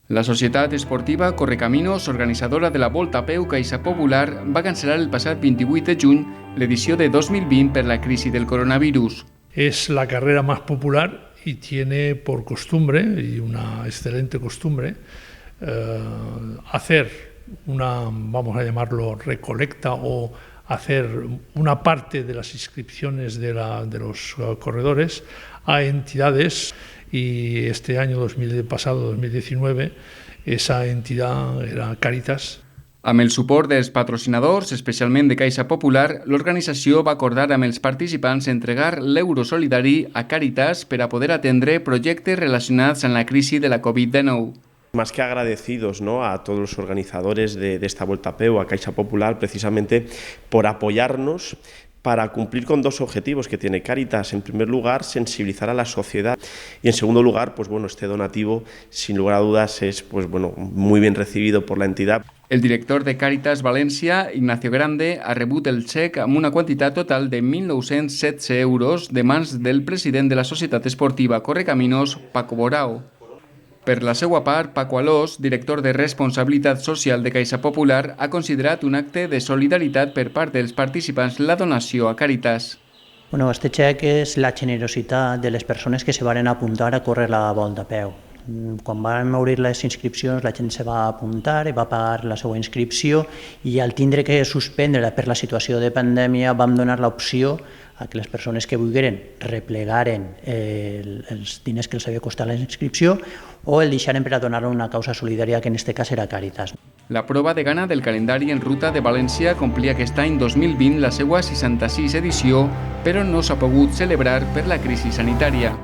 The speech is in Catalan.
La Societat Esportiva Correcaminos, organitzadora de la Volta a Peu Caixa Popular, va cancel·lar el passat 28 de juny l'edició de 2020 per la crisi del coronavirus. Es la carrera más popular y tiene por costumbre, y una excelente costumbre, hacer una, vamos a llamarlo, recolecta o hacer una parte de las inscripciones de los corredores a entidades, y este año pasado, 2019, esa entidad era Càritas. Amb el suport dels patrocinadors, especialment de Caixa Popular, l'organització va acordar amb els participants entregar l'euro solidari a Càritas per a poder atendre projectes relacionats amb la crisi de la Covid-19. Más que agradecidos, ¿no?, a todos los organizadores de esta Volta a Peu, a Caixa Popular, precisamente por apoyarnos para cumplir con dos objetivos que tiene Càritas. En primer lugar, sensibilizar a la sociedad, y en segundo lugar, pues bueno, este donativo, sin lugar a dudas, es muy bien recibido por la entidad. El director de Càritas València, Ignacio Grande, ha rebut el xec amb una quantitat total de 1.916 euros de mans del president de la Societat Esportiva Correcaminos, Paco Borao. Per la seva part, Paco Alós, director de Responsabilitat Social de Caixa Popular, ha considerat un acte de solidaritat per part dels participants la donació a Càritas. Bueno, este xec és la generositat de les persones que se van apuntar a córrer la Volta a Peu. Quan vam obrir les inscripcions, la gent se va apuntar i va pagar la seva inscripció, i al tindre que suspendre per la situació de pandèmia vam donar l'opció a que les persones que volgueren replegaren els diners que els havia costat la inscripció o el deixaren per a donar a una causa solidària, que en aquest cas era Càritas. La prova de gana del calendari en ruta de València complia aquest any 2020 la seva 66 edició, però no s'ha pogut celebrar per la crisi sanitària.